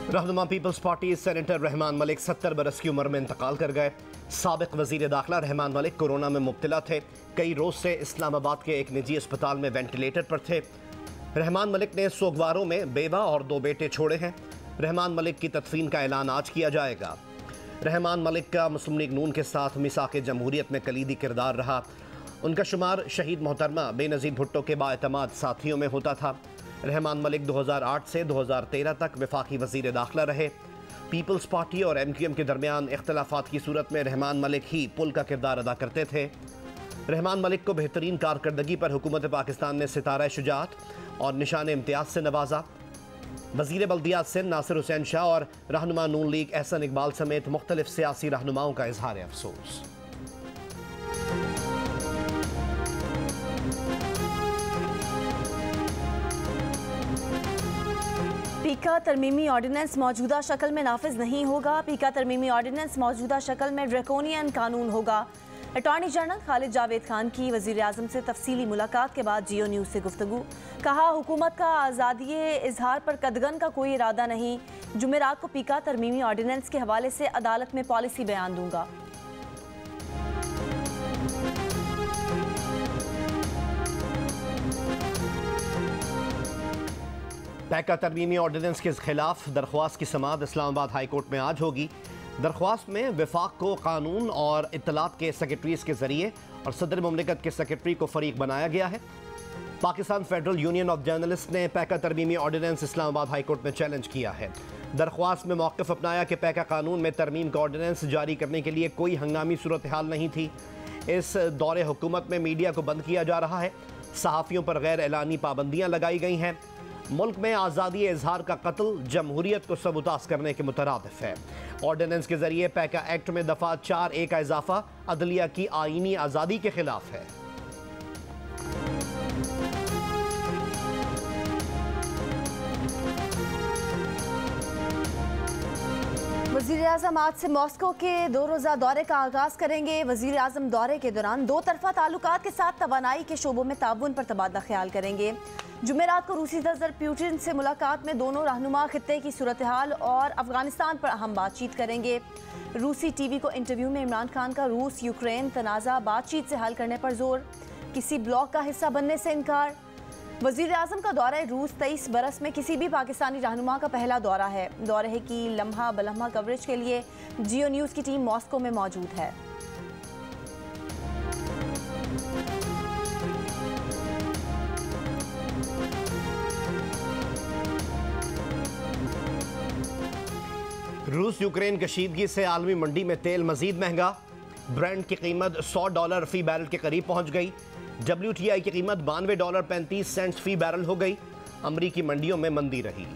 रहनुमा पीपल्स पार्टी सेनेटर रहमान मलिक 70 बरस की उम्र में इंतकाल कर गए। साबिक वजीर दाखिला रहमान मलिक कोरोना में मुब्तला थे। कई रोज से इस्लामाबाद के एक निजी अस्पताल में वेंटिलेटर पर थे। रहमान मलिक ने सोगवारों में बेवा और 2 बेटे छोड़े हैं। रहमान मलिक की तदफीन का ऐलान आज किया जाएगा। रहमान मलिक का मुस्लिम लीग नून के साथ मिसाक जमहूरियत में कलीदी किरदार रहा। उनका शुमार शहीद मोहतरमा बेनज़ीर भुट्टो के बाएतमाद साथियों में होता था। रहमान मलिक 2008 से 2013 तक वफाकी वजीर दाखिला रहे। पीपल्स पार्टी और MQM के दरमियान इख्तलाफात की सूरत में रहमान मलिक ही पुल का किरदार अदा करते थे। रहमान मलिक को बेहतरीन कारकर्दगी पर हुकूमत पाकिस्तान ने सितारा शुजात और निशान इम्तियाज से नवाजा। वजीर बल्दियात सिंध नासिर हुसैन शाह और रहनुमा नून लीग एहसन इकबाल समेत मुख्तलिफ सियासी रहनुमाओं का इजहार अफसोस। पीका तरमीमी ऑर्डिनेंस मौजूदा शक्ल में नाफिज नहीं होगा। पीका तरमीमी ऑर्डिनेंस मौजूदा शक्ल में ड्रैकोनियन कानून होगा। अटॉर्नी जनरल खालिद जावेद खान की वजीर आज़म से तफसीली मुलाकात के बाद जियो न्यूज़ से गुफ्तगू। कहा, हुकूमत का आज़ादी इजहार पर कदगन का कोई इरादा नहीं। जुमेरात को पीका तरमीमी ऑर्डिनेंस के हवाले से अदालत में पॉलिसी बयान दूंगा। पैका तरमीमी ऑर्डिनेंस के खिलाफ दरख्वास्त की समाअत इस्लामाबाद हाई कोर्ट में आज होगी। दरख्वास्त में वफाक को कानून और इत्तलात के सेक्रेटरीज के जरिए और सदर मुमलिकत के सेक्रेटरी को फरीक बनाया गया है। Pakistan federal union of journalist ने पैका तरमीमी ऑर्डिनेंस इस्लामाबाद हाई कोर्ट में चैलेंज किया है। दरख्वास्त में मौक़िफ़ अपनाया कि पैका कानून में तरमीम का ऑर्डिनेंस जारी करने के लिए कोई हंगामी सूरत हाल नहीं थी। इस दौरे हुकूमत में मीडिया को बंद किया जा रहा है। सहाफ़ियों पर गैर एलानी पाबंदियाँ लगाई गई हैं। मुल्क में आज़ादी इजहार का कत्ल जमहूरियत को सबूतास करने के मुतरादिफ है। ऑर्डिनेंस के जरिए पैका एक्ट में दफ़ा 4A का इजाफा अदलिया की आईनी आज़ादी के खिलाफ है। वज़ीर आज़म आज से मॉस्को के 2 रोज़ा दौरे का आगाज़ करेंगे। वज़ीर आज़म दौरे के दौरान 2 तरफ़ा ताल्लुकात के साथ तवानाई के शोबों में ताउन पर तबादला ख्याल करेंगे। जुमेरात को रूसी सदर पुतिन से मुलाकात में दोनों रहनुमा खित्ते की सूरत हाल और अफगानिस्तान पर अहम बातचीत करेंगे। रूसी TV को इंटरव्यू में इमरान खान का रूस यूक्रेन तनाज़ा बातचीत से हल करने पर जोर। किसी ब्लॉक का हिस्सा बनने से इनकार। वज़ीर आज़म का दौरा रूस 23 बरस में किसी भी पाकिस्तानी रहनुमा का पहला दौरा है। दौरे की लम्हा बलम्हा कवरेज के लिए जियो न्यूज़ की टीम मॉस्को में मौजूद है। रूस यूक्रेन कशीदगी से आलमी मंडी में तेल मजीद महंगा। ब्रेंट की कीमत $100 फी बैरल के करीब पहुंच गई। WTI की कीमत $92.35 फी बैरल हो गई। अमरीकी मंडियों में मंदी रही।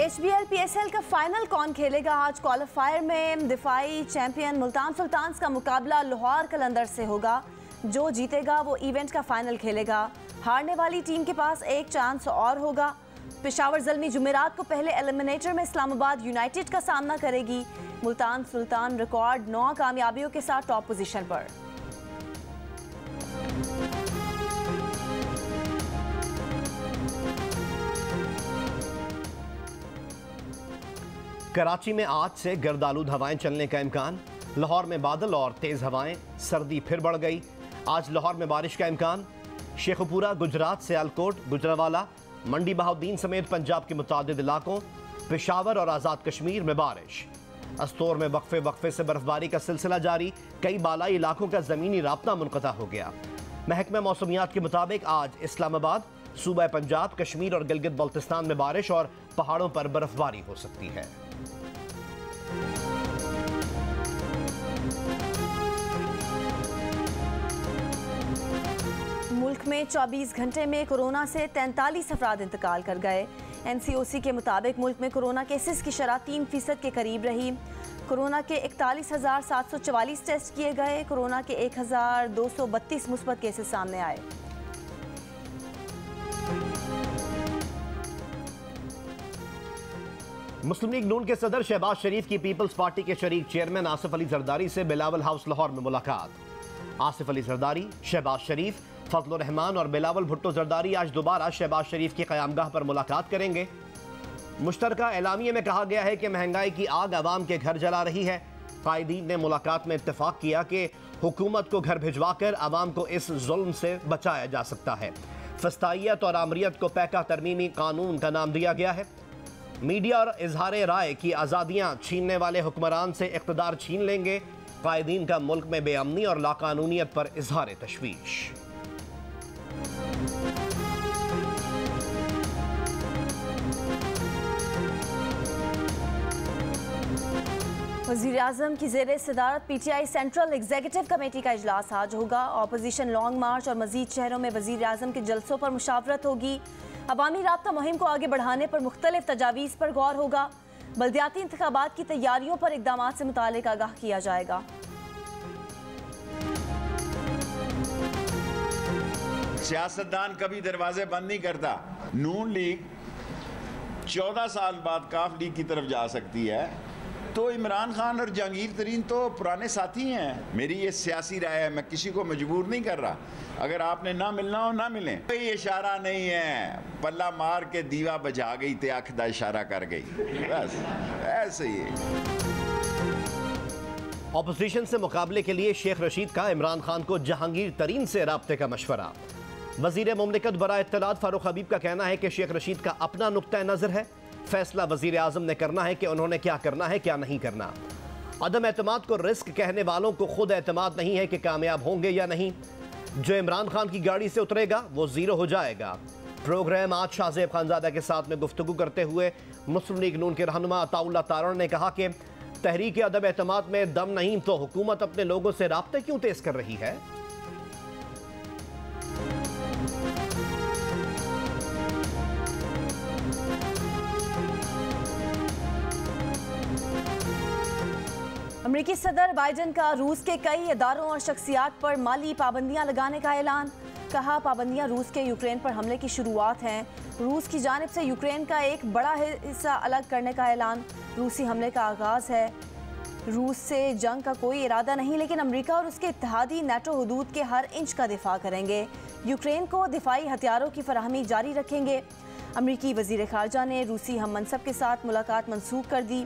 HBL PSL का फाइनल कौन खेलेगा? आज क्वालिफायर में दिफाई चैंपियन मुल्तान सुल्तान्स का मुकाबला लाहौर कलंदर से होगा। जो जीतेगा वो इवेंट का फाइनल खेलेगा। हारने वाली टीम के पास एक चांस और होगा। पेशावर ज़ल्मी जुमेरात को पहले एलिमिनेटर में इस्लामाबाद यूनाइटेड का सामना करेगी। मुल्तान सुल्तान रिकॉर्ड 9 कामयाबियों के साथ टॉप पोजीशन पर। कराची में आज से गर्दालूद हवाएं चलने का इम्कान। लाहौर में बादल और तेज हवाएं। सर्दी फिर बढ़ गई। आज लाहौर में बारिश का इम्कान। शेखुपुरा गुजरात सियालकोट गुजरावाला मंडी बहाउद्दीन समेत पंजाब के मुतादिद इलाकों, पेशावर और आज़ाद कश्मीर में बारिश। अस्तोर में वक्फे वक्फे से बर्फबारी का सिलसिला जारी। कई बालाई इलाकों का ज़मीनी राब्ता मुनक़ता हो गया। महकमा मौसमियात के मुताबिक आज इस्लामाबाद, सूबा पंजाब, कश्मीर और गिलगित बल्तिस्तान में बारिश और पहाड़ों पर बर्फबारी हो सकती है। मुल्क में 24 घंटे में कोरोना से 43 अफराद इंतकाल कर गए। NCOC के मुताबिक मुल्क में कोरोना केसेस की शरह 3% के करीब रही। कोरोना के 41,744 टेस्ट किए गए। कोरोना के 1,232 मुस्बत केसेस सामने आए। मुस्लिम लीग नून के सदर शहबाज शरीफ की पीपल्स पार्टी के शरीक चेयरमैन आसिफ अली जरदारी से बिलावल हाउस लाहौर में मुलाकात। आसिफ अली जरदारी, शहबाज शरीफ, फजल रहमान और बिलावल भुट्टो जरदारी आज दोबारा शहबाज शरीफ की क़यामगाह पर मुलाकात करेंगे। मुश्तरका एलामिये में कहा गया है कि महंगाई की आग आवाम के घर जला रही है। कायदीन ने मुलाकात में इत्तेफाक किया कि हुकूमत को घर भिजवाकर आवाम को इस जुल्म से बचाया जा सकता है। फस्तायत और आमरीत को पैका तरमीमी कानून का नाम दिया गया है। मीडिया और इजहार राय की आज़ादियाँ छीनने वाले हुक्मरान से इक़्तिदार छीन लेंगे। कायदीन का मुल्क में बेअमनी और लाकानूनियत पर इजहार तशवीश। वज़ीर आज़म की ज़ेर सदारत PTI सेंट्रल एग्जीक्यूटिव कमेटी का इजलास आज होगा। अपोजिशन लॉन्ग मार्च और मज़ीद शहरों में वज़ीर आज़म के जलसों पर मुशावरत होगी। अवामी राब्ता मुहिम को आगे बढ़ाने पर मुख्तलिफ तजावीज़ पर गौर होगा। बल्दियाती इंतखाबात की तैयारियों पर इक़दाम से मुतालिक आगाह किया जाएगा। सियासतदान कभी दरवाजे बंद नहीं करता। नून लीग 14 साल बाद काफ लीग की तरफ जा सकती है, तो इमरान खान और जहांगीर तरीन तो पुराने साथी हैं। मेरी ये सियासी राय है, मैं किसी को मजबूर नहीं कर रहा। अगर आपने ना मिलना हो ना मिलें, कोई इशारा नहीं है। पल्ला मार के दीवा बजा गई ते आखदा इशारा कर गई, बस ऐसे ही। अपोजिशन से मुकाबले के लिए शेख रशीद का इमरान खान को जहांगीर तरीन से राब्ते का मशवरा। वजीर मुमलिकत बराए इत्तलात फारूक हबीब का कहना है कि शेख रशीद का अपना नुक्ता नज़र है। फैसला वजीर आज़म ने करना है कि उन्होंने क्या करना है, क्या नहीं करना। अदम एतमाद को रिस्क कहने वालों को खुद एतमाद नहीं है कि कामयाब होंगे या नहीं। जो इमरान खान की गाड़ी से उतरेगा वो ज़ीरो हो जाएगा। प्रोग्राम आज शाहज़ेब खानज़ादा के साथ में गुफ्तगू करते हुए मुस्लिम लीग नून के रहनुमा अताउल्लाह तारण ने कहा कि तहरीक अदम एतमाद में दम नहीं तो हुकूमत अपने लोगों से राब्ते क्यों तेज कर रही है। अमरीकी सदर बाइडन का रूस के कई इदारों और शख्सियात पर माली पाबंदियां लगाने का ऐलान। कहा, पाबंदियां रूस के यूक्रेन पर हमले की शुरुआत हैं। रूस की जानिब से यूक्रेन का एक बड़ा हिस्सा अलग करने का ऐलान। रूसी हमले का आगाज़ है। रूस से जंग का कोई इरादा नहीं, लेकिन अमेरिका और उसके इत्तेहादी नेटो हदूद के हर इंच का दिफा करेंगे। यूक्रेन को दिफाई हथियारों की फराहमी जारी रखेंगे। अमरीकी वज़ीर ख़ारजा ने रूसी हम मनसब के साथ मुलाकात मनसूख कर दी।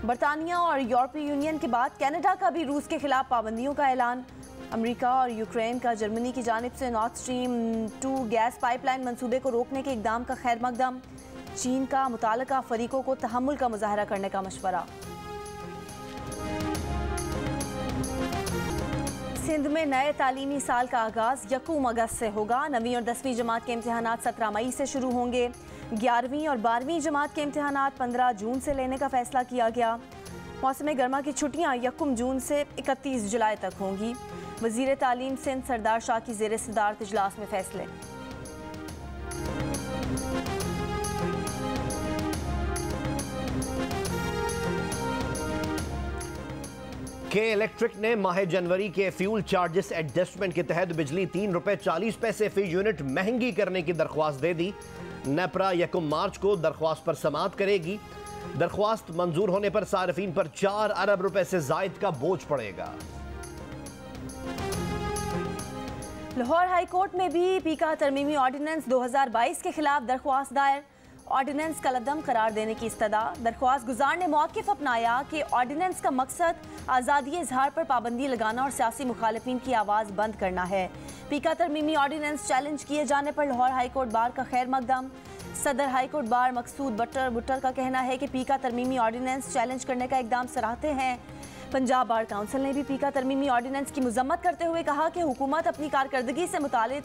बरतानिया और यूरोपीय यूनियन के बाद कनाडा का भी रूस के खिलाफ पाबंदियों का ऐलान। अमेरिका और यूक्रेन का जर्मनी की जानिब से नॉर्थ स्ट्रीम 2 गैस पाइपलाइन मंसूबे को रोकने के इक़दाम का खैर मकदम। चीन का मुताल्लिका फरीकों को तहम्मुल का मुजाहरा करने का मशवरा। सिंध में नए तालीमी साल का आगाज़ 1 अगस्त से होगा। 9वीं और 10वीं जमात के इम्तिहानात 17 मई से शुरू होंगे। 11वीं और 12वीं जमात के इम्तिहानात 15 जून से लेने का फैसला किया गया। मौसम गर्मा की छुट्टियां 1 जून से 31 जुलाई तक होंगी। वज़ीर तालीम सिंध सरदार शाह की ज़ेर सदारत इजलास में फैसले। के इलेक्ट्रिक ने माह जनवरी के फ्यूल चार्जेस एडजस्टमेंट के तहत बिजली 3 रुपये 40 पैसे फी यूनिट महंगी करने की दरख्वास्त दे दी। नेपरा 1 मार्च को दरख्वास्त पर समाअत करेगी। दरख्वास्त मंजूर होने पर सार्फिन पर 4 अरब रुपए से जायद का बोझ पड़ेगा। लाहौर हाई कोर्ट में भी पीका तरमीमी ऑर्डिनेंस 2022 के खिलाफ दरख्वास्त दायर। ऑर्डिनेंस कलअदम करार देने की इस्तदा। दरख्वास्त गुजार ने मौक़िफ़ अपनाया कि ऑर्डिनेंस का मकसद आज़ादी इजहार पर पाबंदी लगाना और सियासी मुखालिफिन की आवाज़ बंद करना है। पीका तरमीमी ऑर्डिनेंस चैलेंज किए जाने पर लाहौर हाई कोर्ट बार का खैर मकदम। सदर हाई कोर्ट बार मकसूद बुट्टर का कहना है कि पीका तरमीमी ऑर्डिनेंस चैलेंज करने का इकदाम सराहते हैं। पंजाब बार काउंसिल ने भी पीका तरमीमी ऑर्डिनेंस की मजम्मत करते हुए कहा कि हुकूमत अपनी कारकर्दगी से मुतालिक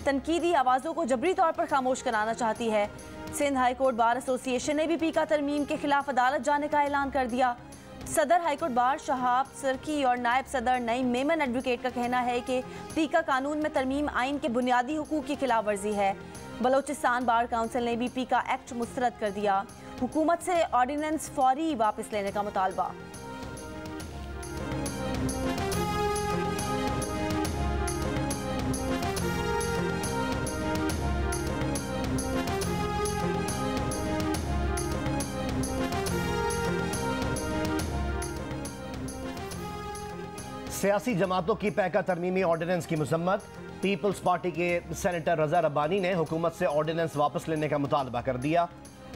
तनकीदी आवाज़ों को जबरी तौर पर खामोश कराना चाहती है। Sindh high court bar association ने भी पीका तरमीम के खिलाफ अदालत जाने का ऐलान कर दिया। सदर हाई कोर्ट बार शहाब सरकी और नायब सदर नईम मेमन एडवोकेट का कहना है कि पीका कानून में तरमीम आइन के बुनियादी हुकूक की खिलाफ वर्जी है। बलोचिस्तान बार काउंसिल ने भी पीका एक्ट मुस्तरद कर दिया। हुकूमत से ऑर्डिनेंस फौरी वापस लेने का मुतालबा। सियासी जमातों की पैका तरमीमी ऑर्डिनेंस की मजम्मत। पीपल्स पार्टी के सेनेटर रजा रब्बानी ने हुकूमत से ऑर्डिनेंस वापस लेने का मुतालबा कर दिया।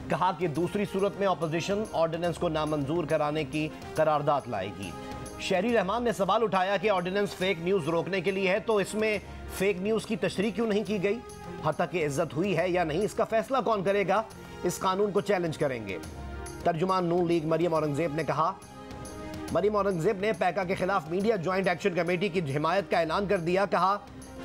कहा कि दूसरी सूरत में अपोजिशन ऑर्डिनेंस को नामंजूर कराने की करारदाद लाएगी। शहरी रहमान ने सवाल उठाया कि ऑर्डिनेंस फेक न्यूज़ रोकने के लिए है तो इसमें फेक न्यूज़ की तशरीह क्यों नहीं की गई। हत्या की इज्जत हुई है या नहीं, इसका फैसला कौन करेगा। इस कानून को चैलेंज करेंगे। तर्जुमान नून लीग मरियम औरंगजेब ने कहा। मरियम औरंगजेब ने पैका के खिलाफ मीडिया ज्वाइंट एक्शन कमेटी की हिमायत का ऐलान कर दिया। कहा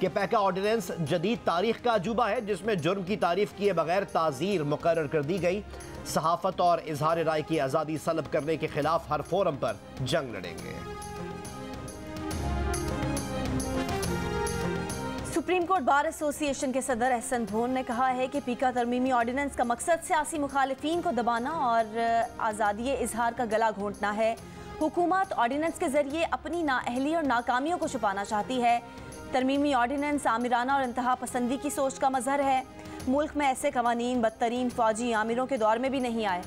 कि पैका ऑर्डिनेंस जदीद तारीख का अजूबा है जिसमें जुर्म की तारीफ किए बगैर ताज़ीर मुकर्रर कर दी गई। सहाफत और इजहार राय की आज़ादी सलब करने के खिलाफ हर फोरम पर जंग लड़ेंगे। सुप्रीम कोर्ट बार एसोसिएशन के सदर एहसन धोन ने कहा है कि पीका तरमीमी ऑर्डिनेंस का मकसद सियासी मुखालिफिन को दबाना और आज़ादी इजहार का गला घोंटना है। हुकूमत ऑर्डिनेंस के जरिए अपनी नाअहली और नाकामियों को छुपाना चाहती है। तरमीमी ऑर्डिनेंस आमिराना और इंतहा पसंदी की सोच का मजहर है। मुल्क में ऐसे कवानीन बदतरीन फौजी आमिरों के दौर में भी नहीं आए।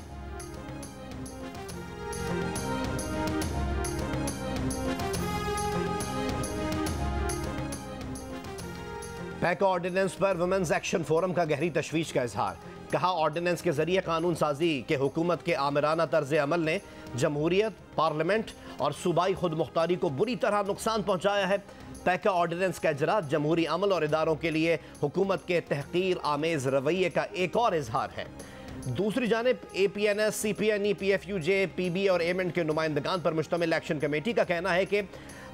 पैका ऑर्डिनेंस पर वुमेन्स एक्शन फोरम का गहरी तशवीश का इजहार। कहा ऑर्डिनेंस के जरिए कानून साजी के हुकूमत के आमिराना तर्ज अमल ने जमहूरियत, पार्लियामेंट और सूबाई खुद मुख्तारी को बुरी तरह नुकसान पहुंचाया है। पैका ऑर्डिनेंस का इजरा जमहूरी अमल और इदारों के लिए हुकूमत के तहकीर आमेज रवैये का एक और इजहार है। दूसरी जानिब APNS, CPNE, PFUJ, PB और एमेंट के नुमाइंदगान पर मुश्तमिल एक्शन कमेटी का कहना है कि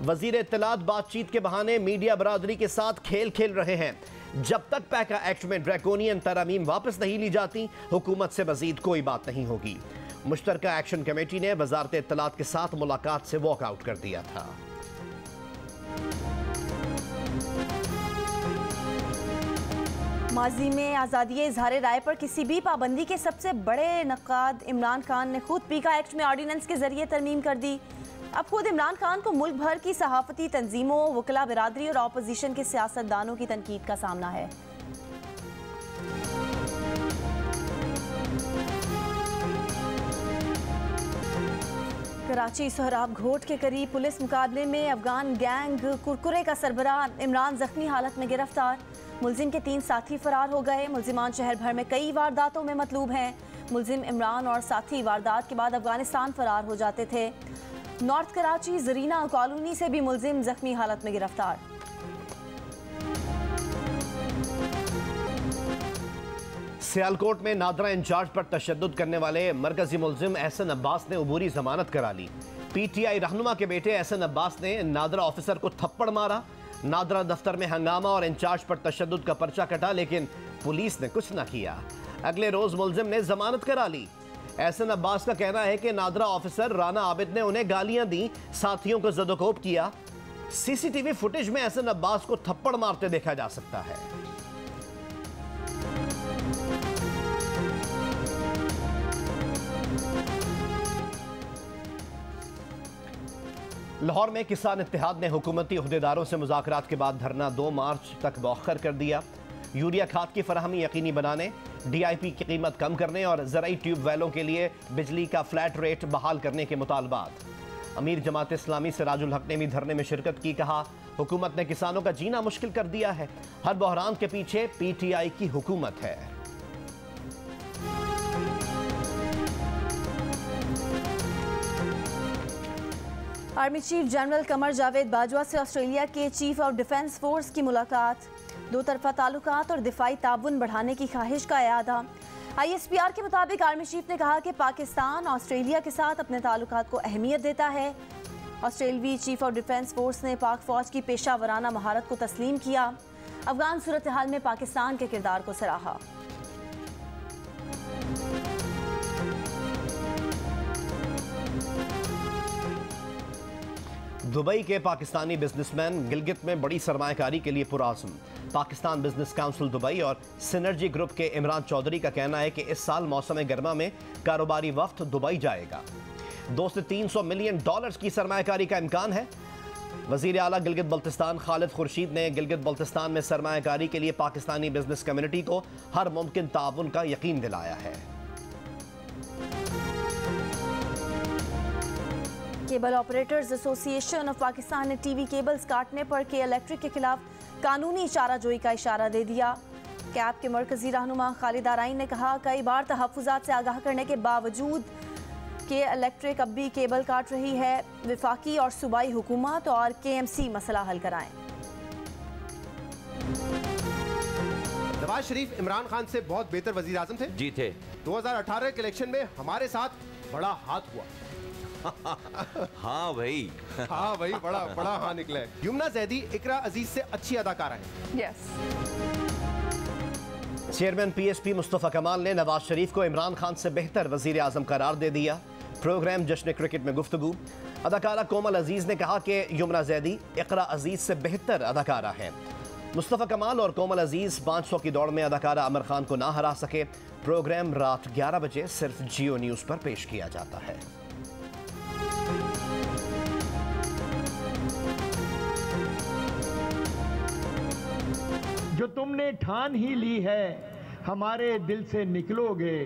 वजीर इत्तलात बातचीत के बहाने मीडिया बरादरी के साथ खेल खेल रहे हैं। जब तक पैका एक्ट में ड्रैकोनियन तरमीम वापस नहीं ली जाती, हुकूमत से मजीद कोई बात नहीं होगी। मुश्तरका एक्शन कमेटी ने वजारत इत्तलात के साथ मुलाकात से वॉकआउट कर दिया था। माजी में आज़ादी इजहार राय पर किसी भी पाबंदी के सबसे बड़े नक़ाद इमरान खान ने खुद पीका एक्ट में ऑर्डिनेंस के जरिए तरमीम कर दी। अब खुद इमरान खान को मुल्क भर की सहाफ़ती तंजीमों, वकला बिरादरी और अपोजिशन के सियासतदानों की तनकीद का सामना है। कराची सोहराब घोट के करीब पुलिस मुकाबले में अफगान गैंग कुरकुरे का सरबराह इमरान जख्मी हालत में गिरफ्तार। मुलजिम के 3 साथी फरार हो गए। मुलजिमान शहर भर में कई वारदातों में मतलूब हैं। मुलजिम इमरान और साथी वारदात के बाद अफगानिस्तान फरार हो जाते थे। नॉर्थ कराची जरीना कॉलोनी से भी मुलजिम जख्मी हालत में गिरफ्तार। सियालकोट में नादरा इंचार्ज पर तशद्दुद करने वाले मरकजी मुलजिम एहसन अब्बास ने अबूरी जमानत करा ली। PTI रहनुमा के बेटे एहसन अब्बास ने नादरा ऑफिसर को थप्पड़ मारा। नादरा दफ्तर में हंगामा और इंचार्ज पर तशद्दुद का पर्चा कटा, लेकिन पुलिस ने कुछ न किया। अगले रोज मुलजिम ने जमानत करा ली। एहसन अब्बास का कहना है कि नादरा ऑफिसर राना आबिद ने उन्हें गालियां दी, साथियों को ज़दोकोब किया। CCTV फुटेज में एहसन अब्बास को थप्पड़ मारते देखा जा सकता है। लाहौर में किसान इत्तेहाद ने हुकूमती अहदेदारों से मुज़ाकरात के बाद धरना 2 मार्च तक मौखर कर दिया। यूरिया खाद की फराहमी यकीनी बनाने, DIP की कीमत कम करने और ज़राई ट्यूबवेलों के लिए बिजली का फ्लैट रेट बहाल करने के मुतालबात। अमीर जमात इस्लामी सिराजुल हक ने भी धरने में शिरकत की। कहा हुकूमत ने किसानों का जीना मुश्किल कर दिया है। हर बहरान के पीछे PTI की हुकूमत है। Army chief general Qamar Javed Bajwa से ऑस्ट्रेलिया के चीफ ऑफ डिफेंस फोर्स की मुलाकात। 2 तरफा ताल्लुकात और दिफाई ताउन बढ़ाने की ख्वाहिश का इयादा। ISPR के मुताबिक आर्मी चीफ ने कहा कि पाकिस्तान ऑस्ट्रेलिया के साथ अपने ताल्लुकात को अहमियत देता है। ऑस्ट्रेलवी चीफ ऑफ डिफेंस फोर्स ने पाक फौज की पेशा वराना महारत को तस्लीम किया। अफगान सूरत हाल में पाकिस्तान के किरदार को सराहा। दुबई के पाकिस्तानी बिजनेसमैन गिलगित में बड़ी सरमायाकारी के लिए पुराज़्म। पाकिस्तान बिजनेस काउंसिल दुबई और सिनर्जी ग्रुप के इमरान चौधरी का कहना है कि इस साल मौसम गर्मा में कारोबारी वफ्द दुबई जाएगा। 200 से 300 मिलियन डॉलर्स की सरमायाकारी का इम्कान है। वज़ीर आला गिलगित बल्तिस्तान खालिद खुर्शीद ने गिलगित बल्तिस्तान में सरमायाकारी के लिए पाकिस्तानी बिजनेस कम्युनिटी को हर मुमकिन ताउन का यकीन दिलाया है। Cable operators association of Pakistan ने टीवी केबल्स काटने पर के इलेक्ट्रिक के खिलाफ कानूनी चाराजोई का इशारा दे दिया। कैब के मरकजी रहनुमा खालिद आराइन ने कहा, कई बार तहफ़्फ़ुज़ात से आगाह करने के बावजूद के इलेक्ट्रिक अब भी केबल काट रही है। वफाकी और सूबाई हुकूमत और KMC मसला हल कराएं। नवाज शरीफ इमरान खान से बहुत बेहतर वजीर आजम थे। जी थे। 2018 के इलेक्शन में हमारे साथ बड़ा हाथ हुआ। हाँ भाई हाँ भाई, बड़ा हाँ निकला है। युमना जैदी इकरा अजीज से अच्छी अदाकारा है। यस। चेयरमैन PSP मुस्तफ़ा कमाल ने नवाज शरीफ को इमरान खान से बेहतर वजीर आजम करार दे दिया। प्रोग्राम जश्न क्रिकेट में गुफ्तगू। अदाकारा कोमल अजीज ने कहा कि युमना जैदी इकरा अजीज से बेहतर अदाकारा है। मुस्तफ़ा कमाल और कोमल अजीज 500 की दौड़ में अदाकारा आमिर खान को ना हरा सके। प्रोग्राम रात 11 बजे सिर्फ जियो न्यूज़ पर पेश किया जाता है। जो तुमने ठान ही ली है हमारे दिल से निकलोगे,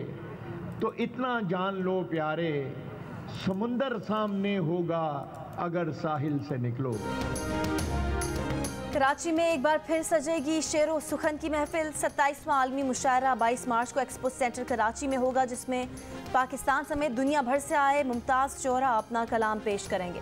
तो इतना जान लो प्यारे, समुंदर सामने होगा अगर साहिल से निकलोगे। कराची में एक बार फिर सजेगी शेरो सुखन की महफिल। 27वां आलमी मुशायरा 22 मार्च को एक्सपो सेंटर कराची में होगा, जिसमें पाकिस्तान समेत दुनिया भर से आए मुमताज़ शोरा अपना कलाम पेश करेंगे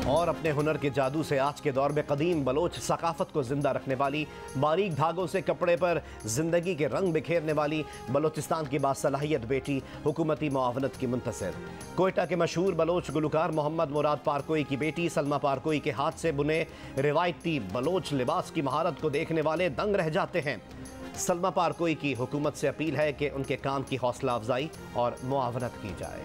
और अपने हुनर के जादू से आज के दौर में कदीम बलोच सकाफत को जिंदा रखने वाली, बारीक धागों से कपड़े पर जिंदगी के रंग बिखेरने वाली बलोचिस्तान की बासलाहियत बेटी हुकूमती मुआवनत की मुंतसिर। कोयटा के मशहूर बलोच गुलकार मोहम्मद मुराद पारकोई की बेटी सलमा पारकोई के हाथ से बुने रिवायती बलोच लिबास की महारत को देखने वाले दंग रह जाते हैं। सलमा पारकोई की हुकूमत से अपील है कि उनके काम की हौसला अफजाई और मुआवनत की जाए।